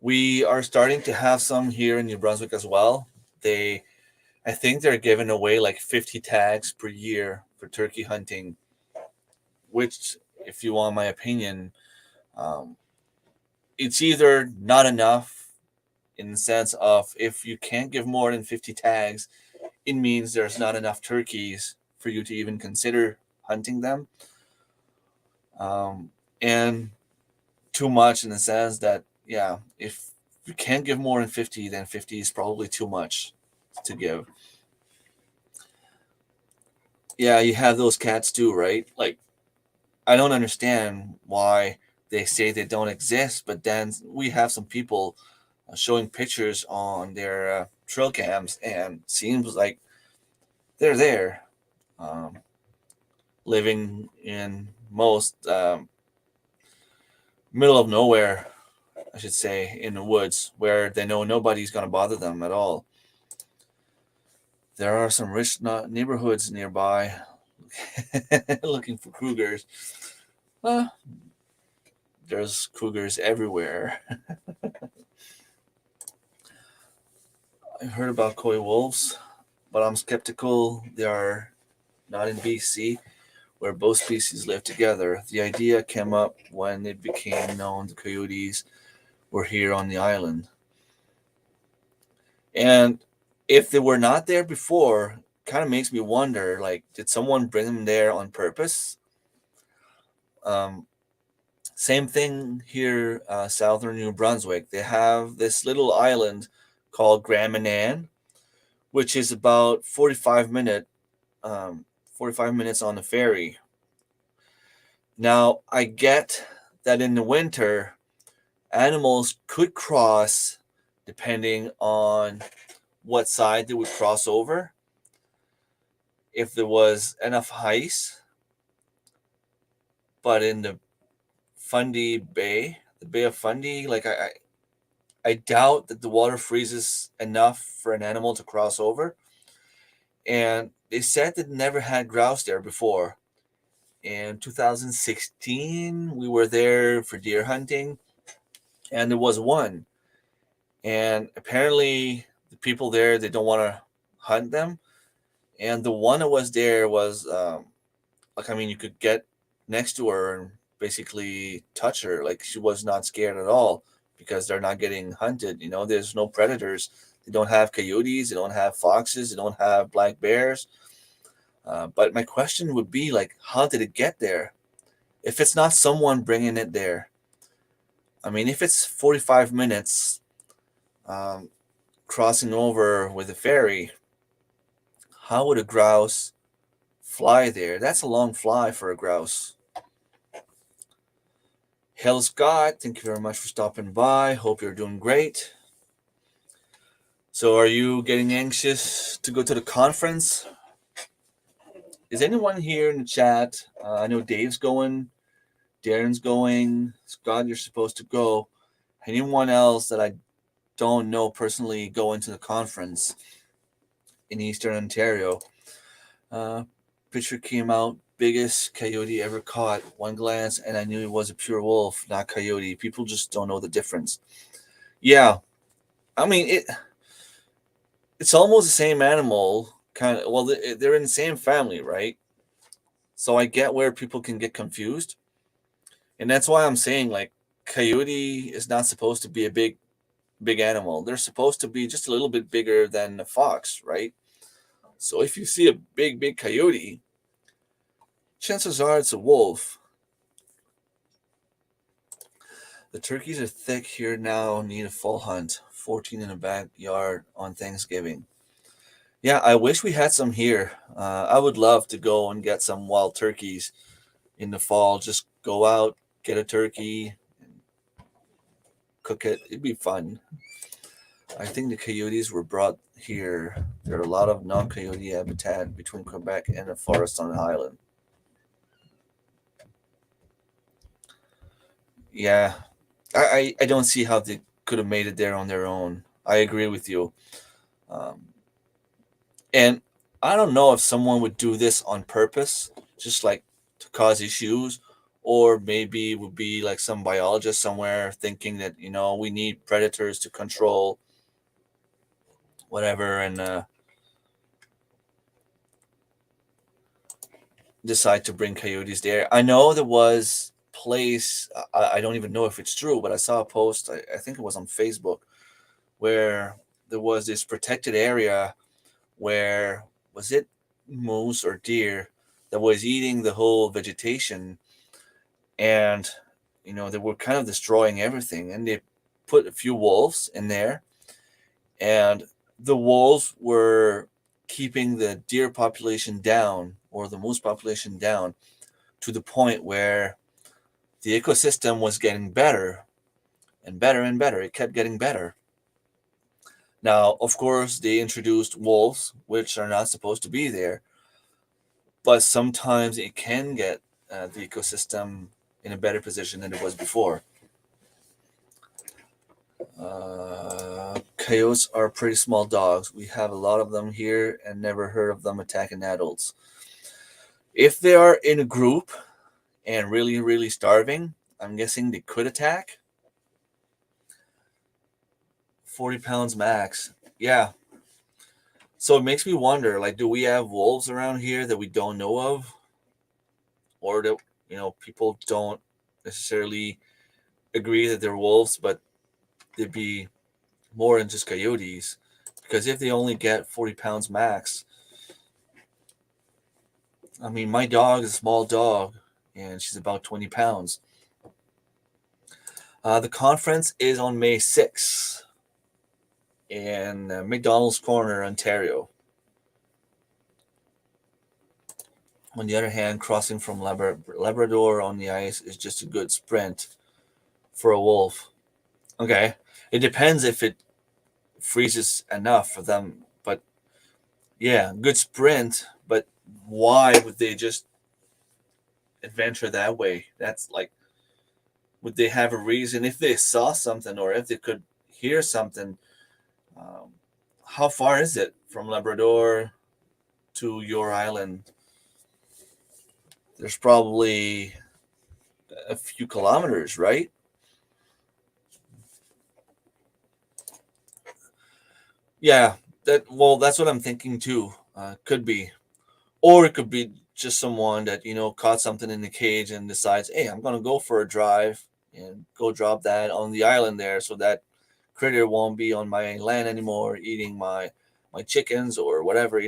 We are starting to have some here in New Brunswick as well. I think they're giving away like 50 tags per year for turkey hunting, which, if you want my opinion, um, it's either not enough, in the sense of, if you can't give more than 50 tags, it means there's not enough turkeys for you to even consider hunting them. And too much, in the sense that, yeah, if you can't give more than 50, then 50 is probably too much to give. Yeah, you have those cats too, right? Like, I don't understand why they say they don't exist, but then we have some people showing pictures on their trail cams, and seems like they're there, um, living in most middle of nowhere, I should say, in the woods, where they know nobody's going to bother them at all. There are some rich neighborhoods nearby looking for cougars. Uh, there's cougars everywhere. I heard about coy wolves, but I'm skeptical they are not in BC, where both species live together. The idea came up when it became known the coyotes were here on the island. And if they were not there before, kind of makes me wonder, like, did someone bring them there on purpose? Um, Same thing here, southern New Brunswick. They have this little island called Grand Manan, which is about 45 minutes on the ferry. Now, I get that in the winter, animals could cross depending on what side they would cross over. If there was enough ice, but in the Fundy Bay, the Bay of Fundy, like, I doubt that the water freezes enough for an animal to cross over. And they said that never had grouse there before. In 2016, we were there for deer hunting, and there was one. And apparently, the people there, they don't want to hunt them. And the one that was there was, like, I mean, you could get next to her and basically touch her. Like, she was not scared at all, because they're not getting hunted. There's no predators. They don't have coyotes. They don't have foxes. They don't have black bears. But my question would be, like, how did it get there? If it's not someone bringing it there, I mean, if it's 45 minutes um, crossing over with a ferry, how would a grouse fly there? That's a long fly for a grouse. Hail Scott, thank you very much for stopping by. Hope you're doing great. So, are you getting anxious to go to the conference? Is anyone here in the chat? I know Dave's going, Darren's going, Scott, you're supposed to go. Anyone else that I don't know personally going to the conference in Eastern Ontario? Picture came out, biggest coyote ever caught. One glance, and I knew it was a pure wolf, not coyote. People just don't know the difference. Yeah, I mean it's almost the same animal, kind of. Well, they're in the same family, right? So I get where people can get confused, and that's why I'm saying, like, coyote is not supposed to be a big animal. They're supposed to be just a little bit bigger than a fox, right? So if you see a big coyote, chances are it's a wolf. The turkeys are thick here now, need a full hunt. 14 in the backyard on Thanksgiving. Yeah, I wish we had some here. I would love to go and get some wild turkeys in the fall. Just go out, get a turkey, cook it. It'd be fun. I think the coyotes were brought here. There are a lot of non-coyote habitat between Quebec and the forest on the island. Yeah, I don't see how they could have made it there on their own. I agree with you. Um, and I don't know if someone would do this on purpose, just like to cause issues, or maybe it would be like some biologist somewhere thinking that, we need predators to control whatever, and decide to bring coyotes there. I know there was place, I don't even know if it's true, but I saw a post, I think it was on Facebook, where there was this protected area where, was it moose or deer, that was eating the whole vegetation, and they were kind of destroying everything, and they put a few wolves in there, and the wolves were keeping the deer population down, or the moose population down, to the point where the ecosystem was getting better and better and better. It kept getting better. Now, of course, they introduced wolves, which are not supposed to be there, but sometimes it can get the ecosystem in a better position than it was before. Coyotes are pretty small dogs. We have a lot of them here and never heard of them attacking adults. If they are in a group and really, really starving, I'm guessing they could attack. 40 pounds max. Yeah. So it makes me wonder, like, do we have wolves around here that we don't know of? Or that, people don't necessarily agree that they're wolves, but they'd be more than just coyotes? Because if they only get 40 pounds max, I mean, my dog is a small dog and she's about 20 pounds. The conference is on May 6th in McDonald's Corner, Ontario. On the other hand, crossing from Labrador on the ice is just a good sprint for a wolf. Okay. It depends if it freezes enough for them. But yeah, good sprint. But why would they just adventure that way? That's like, would they have a reason if they saw something or if they could hear something? Um, how far is it from Labrador to your island? There's probably a few kilometers, right? Yeah, that's what I'm thinking too. Could be, or it could be just someone that caught something in the cage and decides, hey, I'm gonna go for a drive and go drop that on the island there, so that critter won't be on my land anymore, eating my chickens or whatever.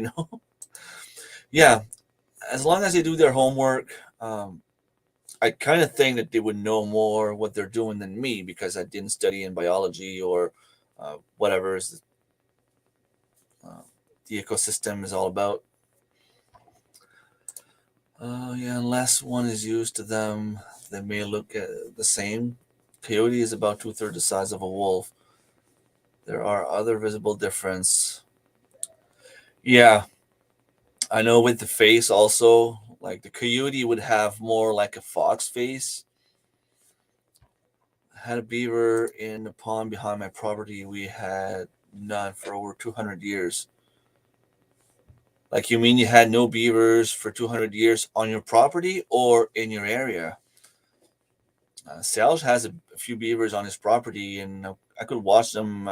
Yeah, as long as they do their homework. I kind of think that they would know more what they're doing than me, because I didn't study in biology or whatever is uh, the ecosystem is all about. Yeah, unless one is used to them, they may look the same. Coyote is about two-thirds the size of a wolf. There are other visible difference. Yeah, I know with the face also, like the coyote would have more like a fox face. I had a beaver in the pond behind my property. We had none for over 200 years. Like, you mean you had no beavers for 200 years on your property or in your area? Salge has a few beavers on his property, and I could watch them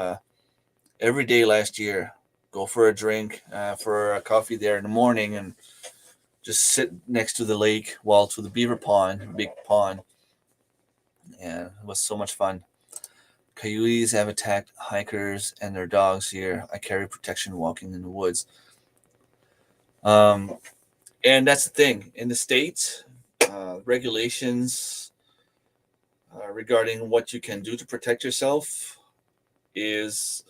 every day last year. Go for a drink, for a coffee there in the morning, and just sit next to the lake, well, to the beaver pond, big pond. And it was so much fun. Coyotes have attacked hikers and their dogs here. I carry protection walking in the woods. Um, and that's the thing. In the States, regulations regarding what you can do to protect yourself is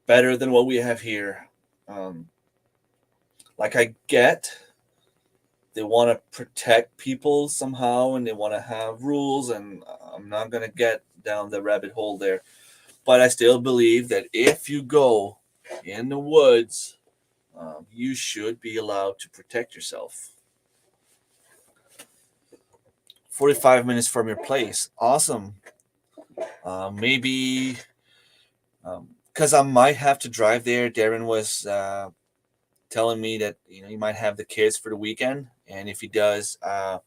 better than what we have here. Um, Like, I get they want to protect people somehow and they want to have rules, and I'm not going to get down the rabbit hole there. But I still believe that if you go in the woods, you should be allowed to protect yourself. 45 minutes from your place. Awesome. Maybe because I might have to drive there. Darren was telling me that he might have the kids for the weekend, and if he does, I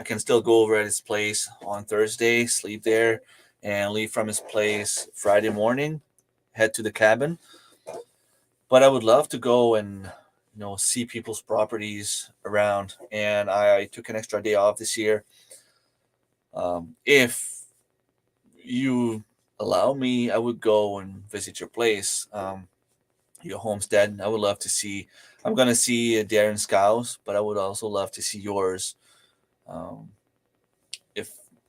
can still go over at his place on Thursday, sleep there, and leave from his place Friday morning, head to the cabin. But I would love to go and see people's properties around, and I took an extra day off this year. If you allow me, I would go and visit your place, your homestead. I would love to see. I'm gonna see Darren's cows, but I would also love to see yours. Um,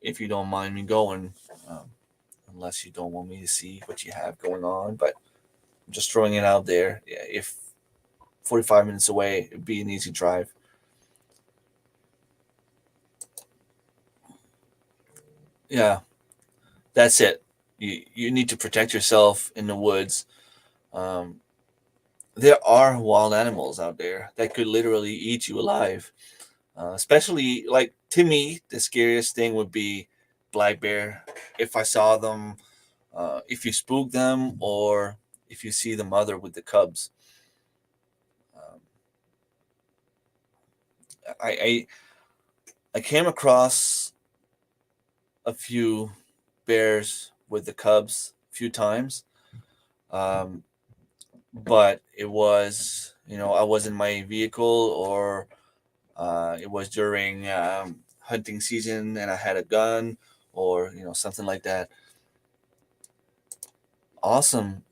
if you don't mind me going, um, unless you don't want me to see what you have going on, but I'm just throwing it out there. Yeah, if 45 minutes away, it'd be an easy drive. Yeah, that's it. You need to protect yourself in the woods. Um, there are wild animals out there that could literally eat you alive. Especially, like, to me, the scariest thing would be black bear. If I saw them, if you spook them, or if you see the mother with the cubs. Um, I, I I came across a few bears with the cubs a few times, um, but it was I was in my vehicle, or it was during hunting season and I had a gun, or something like that. Awesome.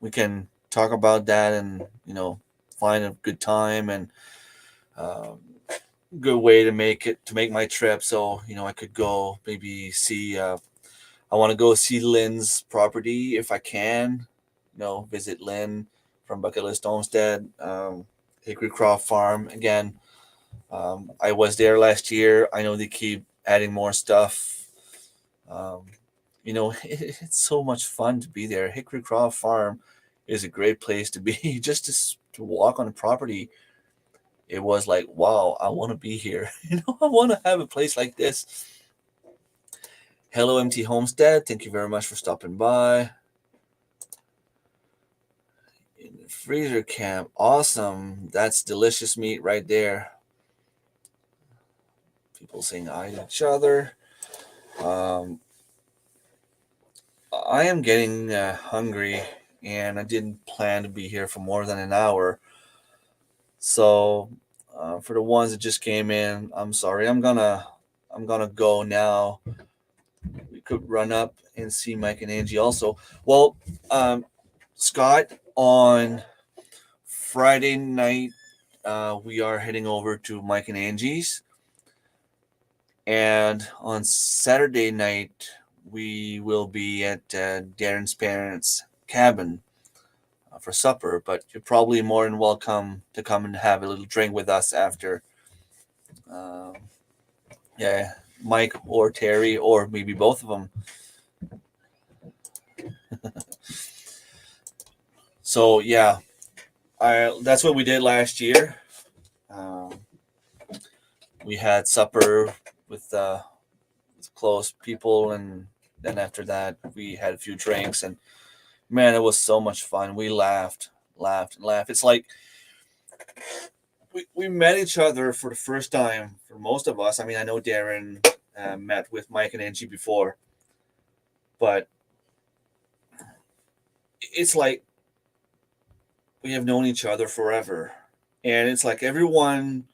We can talk about that and find a good time and um, good way to make my trip. So I could go maybe see. I want to go see Lynn's property if I can. Visit Lynn from Bucket List Homestead, Hickory Croft Farm again. I was there last year. I know they keep adding more stuff. Um, it's so much fun to be there. Hickory Croft Farm is a great place to be. Just to walk on the property, it was like, wow, I want to be here. I want to have a place like this. Hello, MT Homestead. Thank you very much for stopping by. In the freezer camp, awesome. That's delicious meat right there. People saying hi to each other. I am getting hungry, and I didn't plan to be here for more than an hour. So, for the ones that just came in, I'm sorry. I'm gonna go now. We could run up and see Mike and Angie also. Well, Scott, on Friday night, we are heading over to Mike and Angie's, and on Saturday night we will be at Darren's parents' cabin for supper. But you're probably more than welcome to come and have a little drink with us after. Um, yeah, Mike or Terry, or maybe both of them. So yeah, that's what we did last year. Um, we had supper with close people, and then after that we had a few drinks, and man, it was so much fun. We laughed and laughed. It's like we met each other for the first time for most of us. I mean, I know Darren met with Mike and Angie before, but it's like we have known each other forever. And it's like everyone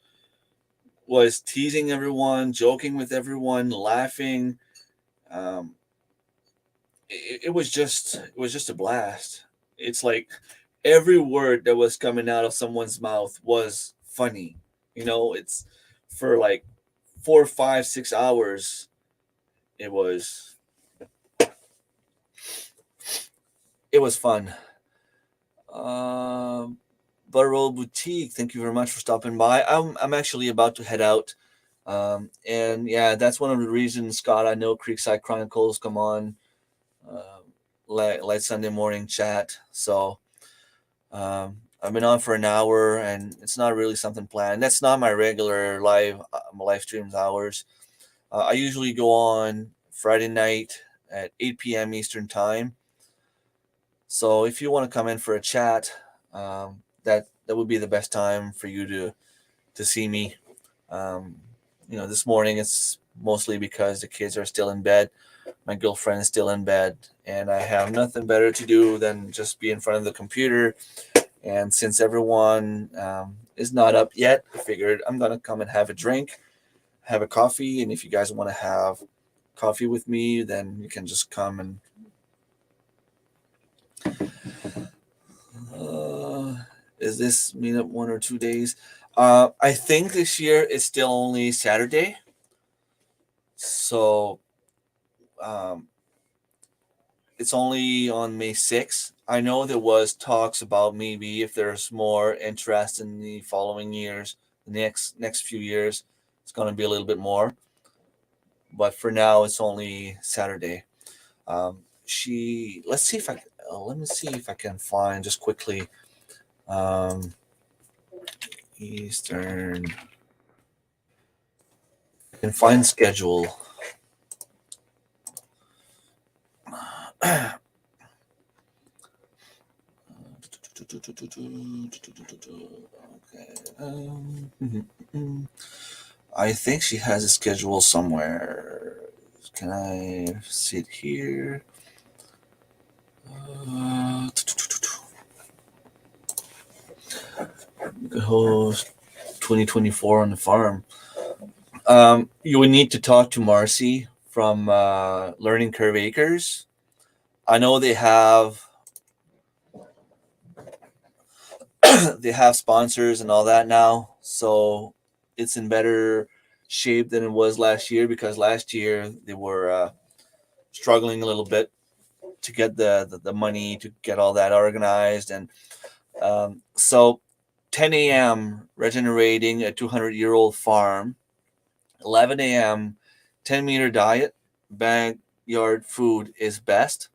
was teasing everyone, joking with everyone, laughing. Um, it was just a blast. It's like every word that was coming out of someone's mouth was funny. It's for like 4, 5, 6 hours. It was it was fun. Um, Butterroll Boutique, thank you very much for stopping by. I'm actually about to head out. And yeah, that's one of the reasons, Scott, I know Creekside Chronicles come on light Sunday morning chat. So I've been on for an hour, and it's not really something planned. That's not my regular live streams hours. I usually go on Friday night at 8 p.m. Eastern time. So if you want to come in for a chat, that would be the best time for you to see me. Um, this morning it's mostly because the kids are still in bed. My girlfriend is still in bed, and I have nothing better to do than just be in front of the computer. And since everyone is not up yet, I figured I'm gonna come and have a drink, have a coffee, and if you guys want to have coffee with me, then you can just come and. Is this meetup 1 or 2 days? I think this year is still only Saturday. So it's only on May 6th. I know there was talks about maybe if there's more interest in the following years, the next few years, it's going to be a little bit more. But for now, it's only Saturday. Let's see if I let me see if I can find just quickly. Eastern. I can find schedule. Okay. I think she has a schedule somewhere. Can I see it here? Host 2024 on the farm. You would need to talk to Marcy from Learning Curve Acres. I know they have they have sponsors and all that now, so it's in better shape than it was last year, because last year they were struggling a little bit to get the money to get all that organized. And so 10 a.m. regenerating a 200-year-old farm, 11 a.m. 10-meter diet, backyard food is best.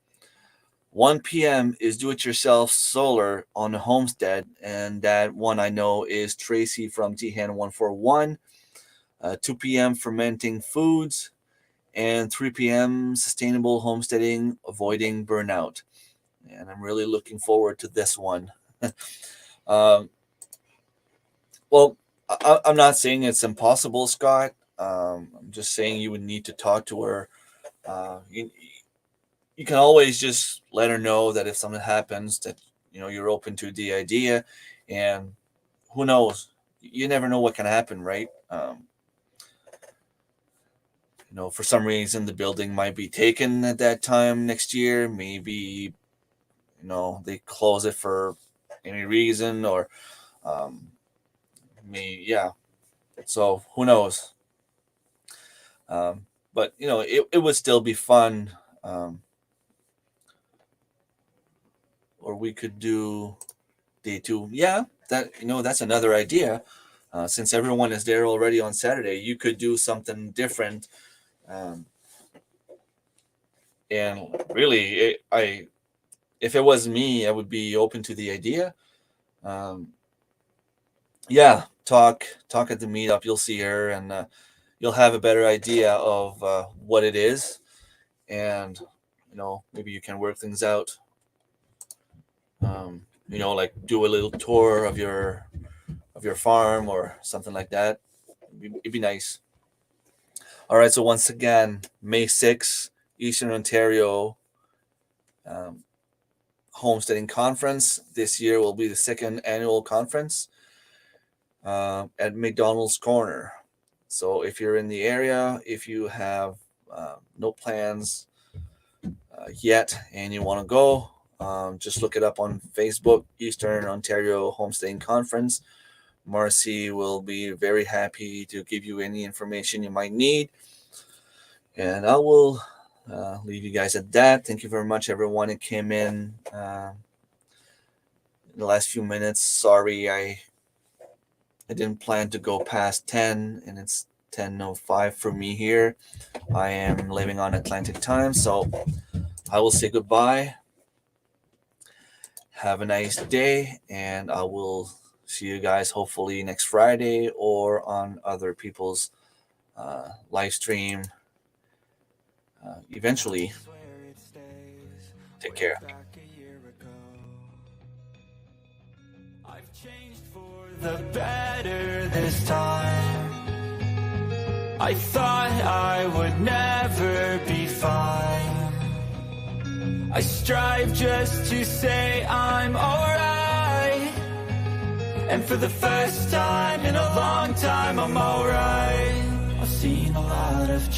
1 p.m. is do-it-yourself solar on a homestead, and that one I know is Tracy from Tihan 141. 2 p.m. fermenting foods, and 3 p.m. sustainable homesteading, avoiding burnout. And I'm really looking forward to this one. Well, I'm not saying it's impossible, Scott. I'm just saying you would need to talk to her. You can always just let her know that if something happens, that you're open to the idea, and who knows, you never know what can happen, right? For some reason the building might be taken at that time next year. Maybe they close it for any reason, or yeah. So who knows? But it would still be fun. Or we could do day 2. Yeah, that's another idea. Since everyone is there already on Saturday, you could do something different. And really, if it was me, I would be open to the idea. Yeah, talk at the meetup. You'll see her, and you'll have a better idea of what it is, and maybe you can work things out. Like do a little tour of your farm or something like that. It'd be nice. All right, so once again, May 6th, Eastern Ontario Homesteading Conference. This year will be the second annual conference at McDonald's Corner. So if you're in the area, if you have no plans yet and you want to go, just look it up on Facebook, Eastern Ontario Homesteading Conference. Marcy will be very happy to give you any information you might need. And I will leave you guys at that. Thank you very much, everyone who came in in the last few minutes. Sorry, I didn't plan to go past 10, and it's 10:05 for me here. I am living on Atlantic time, so I will say goodbye. Have a nice day, and I will see you guys hopefully next Friday or on other people's live stream eventually. Take care. I've changed for the better this time. I thought I would never be fine. I strive just to say I'm alright. And for the first time in a long time, I'm alright. I've seen a lot of